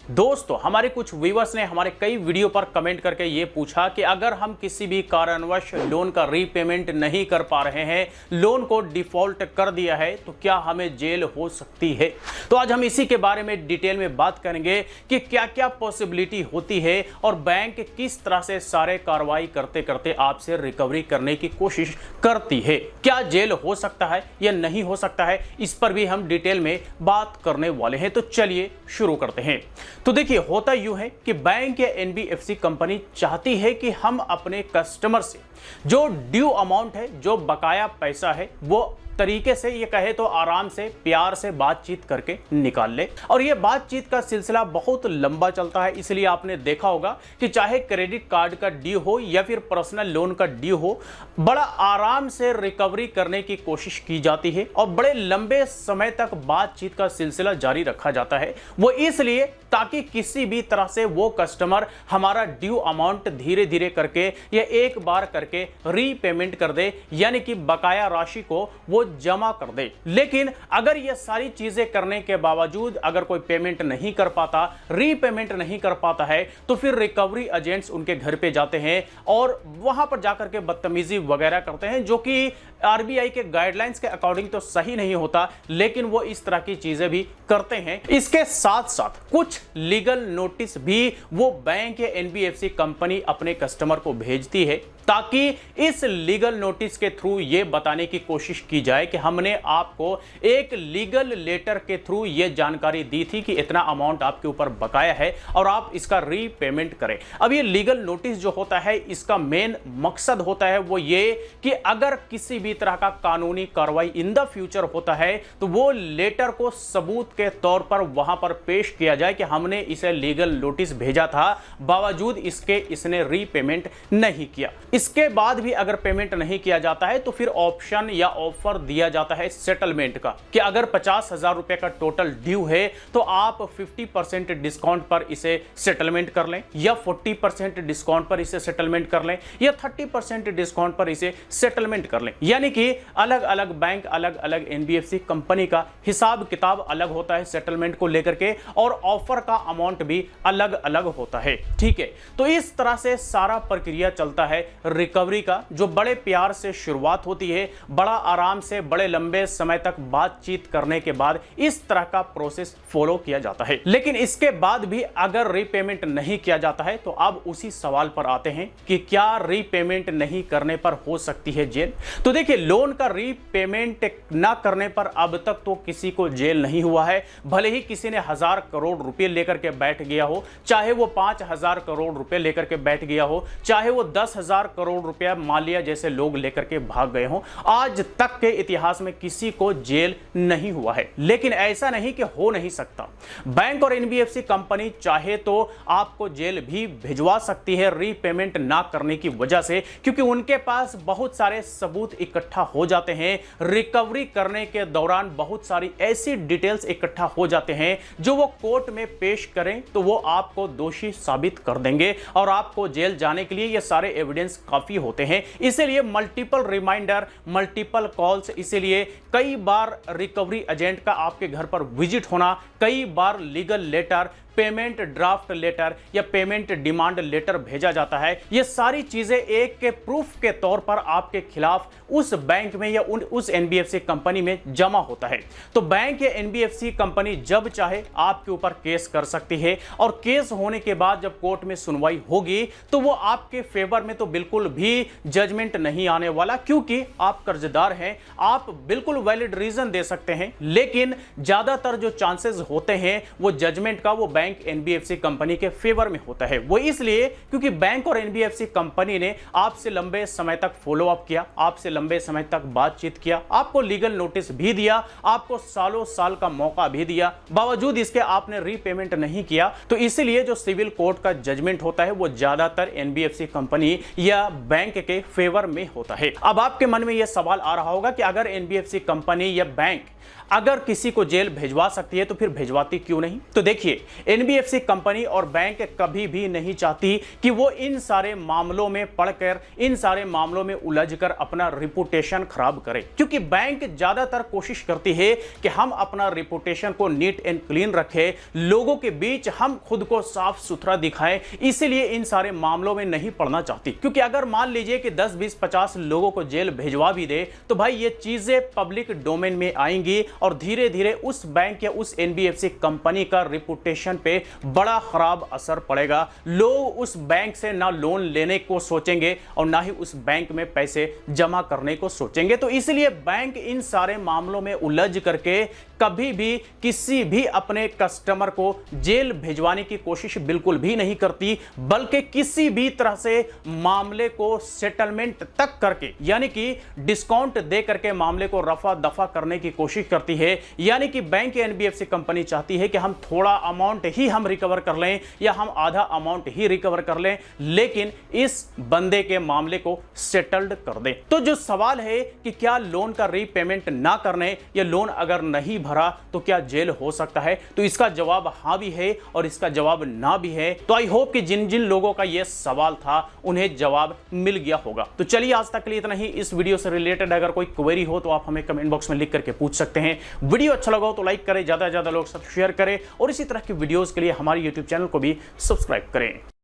दोस्तों, हमारे कुछ व्यूअर्स ने हमारे कई वीडियो पर कमेंट करके ये पूछा कि अगर हम किसी भी कारणवश लोन का रीपेमेंट नहीं कर पा रहे हैं, लोन को डिफॉल्ट कर दिया है, तो क्या हमें जेल हो सकती है। तो आज हम इसी के बारे में डिटेल में बात करेंगे कि क्या क्या पॉसिबिलिटी होती है और बैंक किस तरह से सारे कार्रवाई करते करते आपसे रिकवरी करने की कोशिश करती है। क्या जेल हो सकता है या नहीं हो सकता है, इस पर भी हम डिटेल में बात करने वाले हैं। तो चलिए शुरू करते हैं। तो देखिए, होता यूं है कि बैंक या एनबीएफसी कंपनी चाहती है कि हम अपने कस्टमर से जो ड्यू अमाउंट है, जो बकाया पैसा है, वो तरीके से, ये कहे तो आराम से, प्यार से बातचीत करके निकाल ले। और ये बातचीत का सिलसिला बहुत लंबा चलता है। इसलिए आपने देखा होगा कि चाहे क्रेडिट कार्ड का ड्यू हो या फिर पर्सनल लोन का ड्यू हो, बड़ा आराम से रिकवरी करने की कोशिश की जाती है और बड़े लंबे समय तक बातचीत का सिलसिला जारी रखा जाता है। वो इसलिए ताकि किसी भी तरह से वो कस्टमर हमारा ड्यू अमाउंट धीरे धीरे करके या एक बार करके रीपेमेंट कर दे, यानी कि बकाया राशि को वो जमा कर दे। लेकिन अगर ये सारी चीजें करने के बावजूद अगर कोई पेमेंट नहीं कर पाता, रीपेमेंट नहीं कर पाता है, तो फिर रिकवरी एजेंट्स उनके घर पे जाते हैं और वहां पर जाकर के बदतमीजी वगैरह करते हैं, जो कि आरबीआई के गाइडलाइंस के अकॉर्डिंग तो सही नहीं होता, लेकिन वो इस तरह की चीजें भी करते हैं। इसके साथ साथ कुछ लीगल नोटिस भी वो बैंक या एनबीएफसी कंपनी अपने कस्टमर को भेजती है, ताकि इस लीगल नोटिस के थ्रू ये बताने की कोशिश की जाए कि हमने आपको एक लीगल लेटर के थ्रू ये जानकारी दी थी कि इतना अमाउंट आपके ऊपर बकाया है और आप इसका रीपेमेंट करें। अब ये लीगल नोटिस जो होता है, इसका मेन मकसद होता है वो ये कि अगर किसी भी तरह का कानूनी कार्रवाई इन द फ्यूचर होता है, तो वो लेटर को सबूत के तौर पर वहां पर पेश किया जाए कि हमने इसे लीगल नोटिस भेजा था, बावजूद इसके इसने रीपेमेंट नहीं किया। इसके बाद भी अगर पेमेंट नहीं किया जाता है, तो फिर ऑप्शन या ऑफर दिया जाता है सेटलमेंट का, कि अगर 50,000 रुपए का टोटल ड्यू है तो आप 50% डिस्काउंट पर इसे सेटलमेंट कर लें, या 40% डिस्काउंट पर इसे सेटलमेंट कर लें, या 30% डिस्काउंट पर इसे सेटलमेंट कर लें। यानी कि अलग अलग बैंक, अलग अलग एनबीएफसी कंपनी का हिसाब किताब अलग होता है सेटलमेंट को लेकर के, और ऑफर का अमाउंट भी अलग अलग होता है। ठीक है, तो इस तरह से सारा प्रक्रिया चलता है रिकवरी का, जो बड़े प्यार से शुरुआत होती है, बड़ा आराम से बड़े लंबे समय तक बातचीत करने के बाद इस तरह का प्रोसेस फॉलो किया जाता है। लेकिन इसके बाद भी अगर रीपेमेंट नहीं किया जाता है, तो अब उसी सवाल पर आते हैं कि क्या रीपेमेंट नहीं करने पर हो सकती है जेल। तो देखिए, लोन का रीपेमेंट ना करने पर अब तक तो किसी को जेल नहीं हुआ है, भले ही किसी ने 1000 करोड़ रुपए लेकर के बैठ गया हो, चाहे वो 5000 करोड़ रुपए लेकर के बैठ गया हो, चाहे वो 10,000 करोड़ रुपया मालिया जैसे लोग लेकर के भाग गए हों, आज तक के इतिहास में किसी को जेल नहीं हुआ है। लेकिन ऐसा नहीं कि हो नहीं सकता। बैंक और एनबीएफसी कंपनी चाहे तो आपको जेल भी भिजवा सकती है रीपेमेंट ना करने की वजह से, क्योंकि उनके पास बहुत सारे सबूत इकट्ठा हो जाते हैं। रिकवरी करने के दौरान बहुत सारी ऐसी डिटेल्स इकट्ठा हो जाते हैं जो वो कोर्ट में पेश करें तो वो आपको दोषी साबित कर देंगे और आपको जेल जाने के लिए ये सारे एविडेंस काफी होते हैं। इसीलिए मल्टीपल रिमाइंडर, मल्टीपल कॉल्स, इसीलिए कई बार रिकवरी एजेंट का आपके घर पर विजिट होना, कई बार legal letter, payment draft letter या पेमेंट डिमांड लेटर भेजा जाता है। ये सारी चीजें एक के प्रूफ के तौर पर आपके खिलाफ उस बैंक में या उस एनबीएफसी कंपनी में जमा होता है। तो बैंक या एनबीएफसी कंपनी जब चाहे आपके ऊपर केस कर सकती है, और केस होने के बाद जब कोर्ट में सुनवाई होगी तो वो आपके फेवर में तो बिल्कुल भी जजमेंट नहीं आने वाला, क्योंकि आप कर्जदार हैं। आप बिल्कुल वैलिड रीजन दे सकते हैं, लेकिन ज्यादातर जो चांसेस होते हैं वो जजमेंट का वो बैंक एनबीएफसी कंपनी के फेवर में होता है। वो इसलिए क्योंकि बैंक और एनबीएफसी कंपनी ने आपसे लंबे समय तक फॉलो अप किया, आपसे लंबे समय तक बातचीत किया, आपको लीगल नोटिस भी दिया, आपको सालों साल का मौका भी दिया, बावजूद इसके आपने रीपेमेंट नहीं किया। तो इसीलिए जो सिविल कोर्ट का जजमेंट होता है वो ज्यादातर एनबीएफसी कंपनी या बैंक के फेवर में होता है। अब आपके मन में यह सवाल आ रहा होगा कि अगर एनबीएफसी कंपनी या बैंक अगर किसी को जेल भिजवा सकती है तो फिर भिजवाती क्यों नहीं? तो देखिए, एनबीएफसी कंपनी और बैंक कभी भी नहीं चाहती कि वो इन सारे मामलों में पढ़कर, इन सारे मामलों में उलझकर अपना रिपुटेशन खराब करे, क्योंकि बैंक ज्यादातर कोशिश करती है कि हम अपना रिपुटेशन को नीट एंड क्लीन रखें, लोगों के बीच हम खुद को साफ सुथरा दिखाएं, इसीलिए इन सारे मामलों में नहीं पड़ना चाहती। क्योंकि अगर मान लीजिए कि 10, 20, 50 लोगों को जेल भिजवा भी दे तो भाई ये चीजें पब्लिक डोमेन में आएंगी और धीरे धीरे उस बैंक या उस एनबीएफसी कंपनी का रिपुटेशन पे बड़ा खराब असर पड़ेगा। लोग उस बैंक से ना लोन लेने को सोचेंगे और ना ही उस बैंक में पैसे जमा करने को सोचेंगे। तो इसलिए बैंक इन सारे मामलों में उलझ करके कभी भी किसी भी अपने कस्टमर को जेल भिजवाने की कोशिश बिल्कुल भी नहीं करती, बल्कि किसी भी तरह से मामले को सेटलमेंट तक करके, यानी कि डिस्काउंट दे करके मामले को रफा दफा करने की कोशिश करती है। यानी कि बैंक या एनबीएफसी कंपनी चाहती है कि हम थोड़ा अमाउंट ही हम रिकवर कर लें या हम आधा अमाउंट ही रिकवर कर लें, लेकिन इस बंदे के मामले को सेटल्ड कर दें। तो जो सवाल है कि क्या लोन का रीपेमेंट ना करने या लोन अगर नहीं भरा तो क्या जेल हो सकता है, तो इसका जवाब हां भी है और इसका जवाब ना भी है। तो आई होप कि जिन जिन लोगों का यह सवाल था उन्हें जवाब मिल गया होगा। तो चलिए, आज तक के लिए इतना ही। इस वीडियो से रिलेटेड अगर कोई क्वेरी हो तो आप हमें कमेंट बॉक्स में लिख करके पूछ सकते हैं। वीडियो अच्छा लगा हो तो लाइक करें, ज्यादा से ज्यादा लोग सब शेयर करें और इसी तरह की वीडियोस के लिए हमारे यूट्यूब चैनल को भी सब्सक्राइब करें।